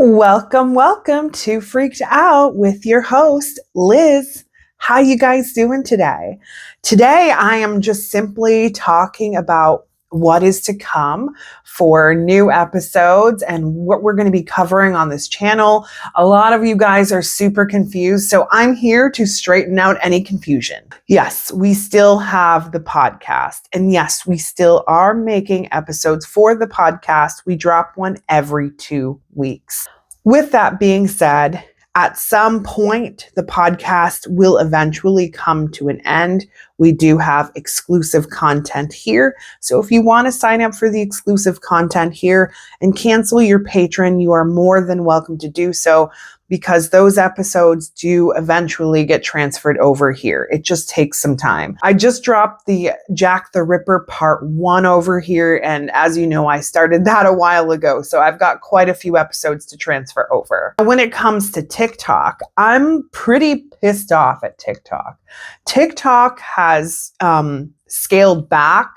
Welcome to Freaked Out with your host, Liz. How you guys doing today? Today, I am just simply talking about what is to come for new episodes and what we're going to be covering on this channel. A lot of you guys are super confused, so I'm here to straighten out any confusion. Yes, we still have the podcast, and yes, we still are making episodes for the podcast. We drop one every 2 weeks. With that being said, at some point, the podcast will eventually come to an end. We do have exclusive content here. So if you want to sign up for the exclusive content here and cancel your Patreon, you are more than welcome to do so, because those episodes do eventually get transferred over here. It just takes some time. I just dropped the Jack the Ripper part 1 over here, and as you know, I started that a while ago, so I've got quite a few episodes to transfer over. When it comes to TikTok, I'm pretty pissed off at TikTok. TikTok has scaled back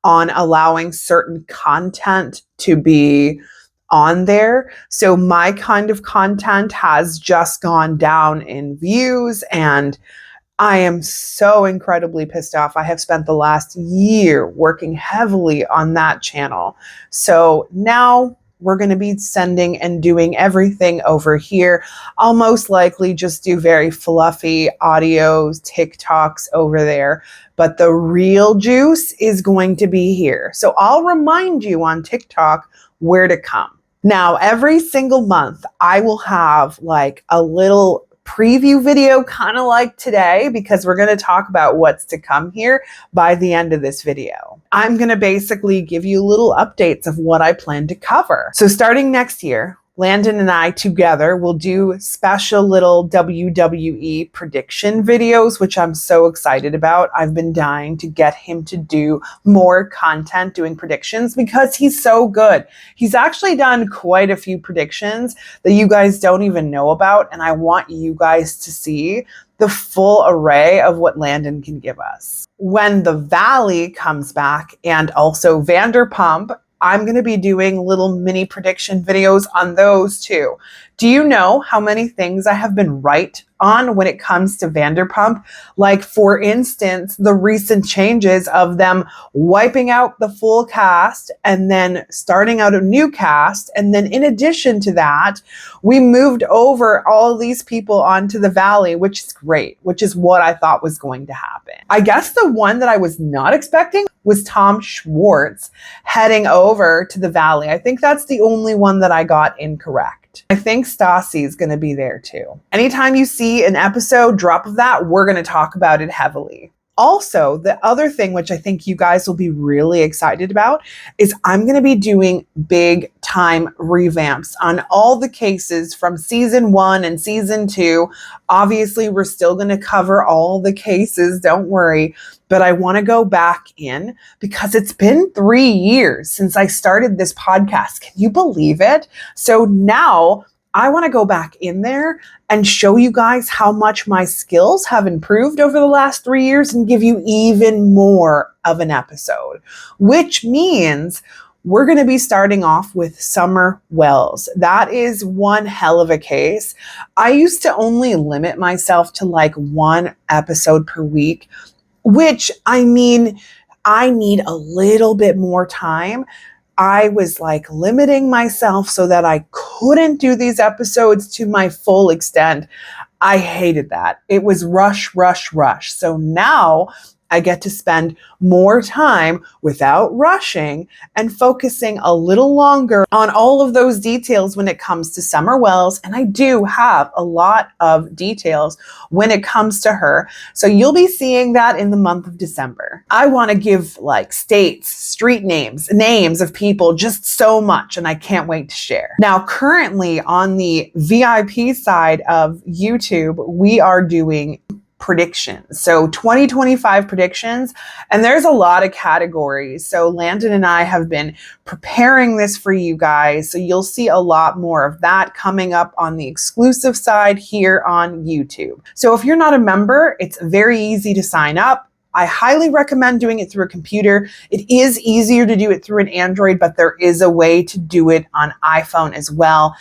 on allowing certain content to be on there. So my kind of content has just gone down in views, and I am so incredibly pissed off. I have spent the last year working heavily on that channel. So now we're going to be sending and doing everything over here. I'll most likely just do very fluffy audios, TikToks over there, but the real juice is going to be here. So I'll remind you on TikTok where to come. Now, every single month, I will have like a little preview video, kind of like today, because we're going to talk about what's to come here by the end of this video. I'm going to basically give you little updates of what I plan to cover. So starting next year, Landon and I together will do special little WWE prediction videos, which I'm so excited about. I've been dying to get him to do more content doing predictions because he's so good. He's actually done quite a few predictions that you guys don't even know about, and I want you guys to see the full array of what Landon can give us. When the Valley comes back and also Vanderpump, I'm going to be doing little mini prediction videos on those too. Do you know how many things I have been right on when it comes to Vanderpump? Like, for instance, the recent changes of them wiping out the full cast and then starting out a new cast. And then in addition to that, we moved over all these people onto the Valley, which is great, which is what I thought was going to happen. I guess the one that I was not expecting was Tom Schwartz heading over to the Valley. I think that's the only one that I got incorrect. I think Stassi is going to be there too. Anytime you see an episode drop of that, we're going to talk about it heavily. Also, the other thing which I think you guys will be really excited about is I'm going to be doing big time revamps on all the cases from season 1 and season 2. Obviously, we're still going to cover all the cases, don't worry, but I want to go back in because it's been 3 years since I started this podcast. Can you believe it? So now I want to go back in there and show you guys how much my skills have improved over the last 3 years and give you even more of an episode, which means we're going to be starting off with Summer Wells. That is one hell of a case. I used to only limit myself to like 1 episode per week, which I mean, I need a little bit more time. I was like limiting myself so that I couldn't do these episodes to my full extent. I hated that. It was rush, rush, rush. So now I get to spend more time without rushing and focusing a little longer on all of those details when it comes to Summer Wells. And I do have a lot of details when it comes to her. So you'll be seeing that in the month of December. I want to give like states, street names of people, just so much. And I can't wait to share. Now, currently on the VIP side of YouTube, we are doing predictions. So 2025 predictions, and there's a lot of categories. So Landon and I have been preparing this for you guys. So you'll see a lot more of that coming up on the exclusive side here on YouTube. So if you're not a member, it's very easy to sign up. I highly recommend doing it through a computer. It is easier to do it through an Android, but there is a way to do it on iPhone as well.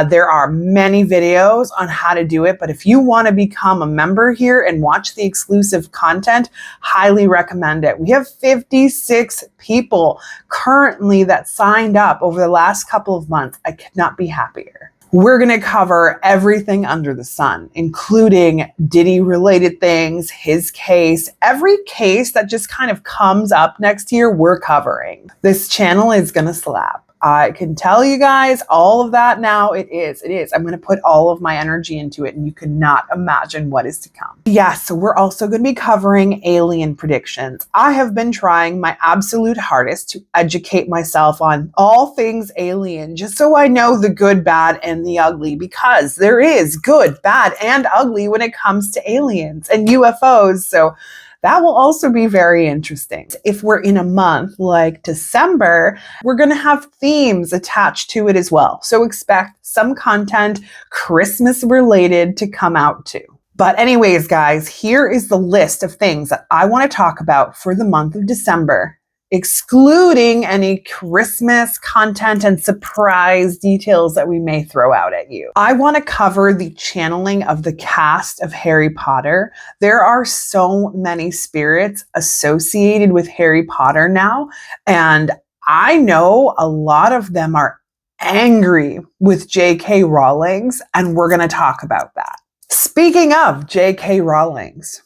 There are many videos on how to do it, but if you want to become a member here and watch the exclusive content, highly recommend it. We have 56 people currently that signed up over the last couple of months. I could not be happier. We're going to cover everything under the sun, including Diddy related things, his case, every case that just kind of comes up next year, we're covering. This channel is going to slap. I can tell you guys all of that now. It is. I'm going to put all of my energy into it, and you cannot imagine what is to come. Yeah, so we're also going to be covering alien predictions. I have been trying my absolute hardest to educate myself on all things alien, just so I know the good, bad, and the ugly, because there is good, bad, and ugly when it comes to aliens and UFOs. So that will also be very interesting. If we're in a month like December, we're going to have themes attached to it as well. So expect some content Christmas related to come out too. But anyways, guys, here is the list of things that I want to talk about for the month of December, excluding any Christmas content and surprise details that we may throw out at you. I want to cover the channeling of the cast of Harry Potter. There are so many spirits associated with Harry Potter now, and I know a lot of them are angry with J.K. Rowling's, and we're going to talk about that. Speaking of J.K. Rowling's,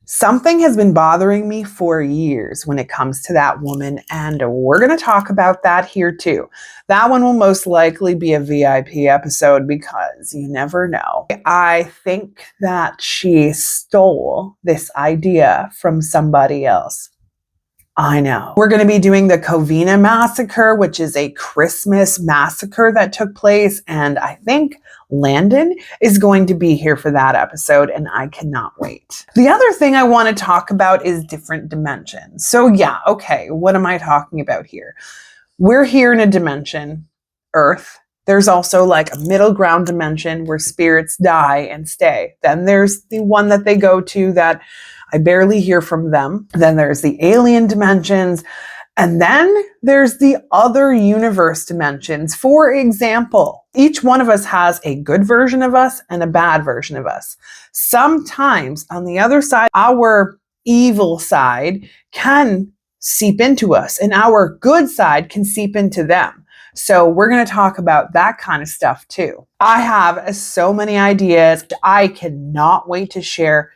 something has been bothering me for years when it comes to that woman, and we're going to talk about that here too. That one will most likely be a VIP episode because you never know. I think that she stole this idea from somebody else. I know. We're going to be doing the Covina massacre, which is a Christmas massacre that took place, and I think Landon is going to be here for that episode, and I cannot wait. The other thing I want to talk about is different dimensions. So yeah, okay, what am I talking about here? We're here in a dimension, Earth. There's also like a middle ground dimension where spirits die and stay. Then there's the one that they go to that I barely hear from them. Then there's the alien dimensions. And then there's the other universe dimensions. For example, each one of us has a good version of us and a bad version of us. Sometimes on the other side, our evil side can seep into us, and our good side can seep into them. So we're going to talk about that kind of stuff too. I have so many ideas. I cannot wait to share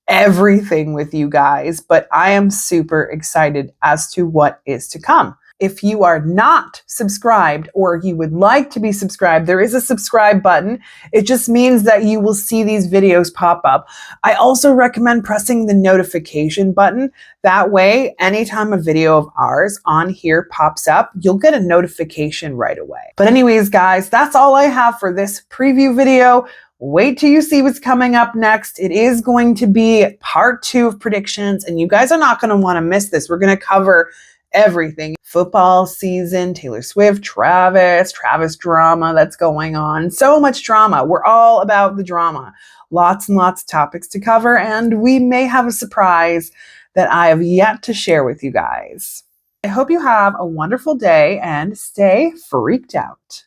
everything with you guys, but I am super excited as to what is to come. If you are not subscribed or you would like to be subscribed, there is a subscribe button. It just means that you will see these videos pop up. I also recommend pressing the notification button. That way, anytime a video of ours on here pops up, you'll get a notification right away. But anyways, guys, that's all I have for this preview video. Wait till you see what's coming up next. It is going to be part 2 of predictions, and you guys are not going to want to miss this. We're going to cover everything. Football season, Taylor Swift, Travis drama that's going on. So much drama. We're all about the drama. Lots and lots of topics to cover, and we may have a surprise that I have yet to share with you guys. I hope you have a wonderful day and stay freaked out.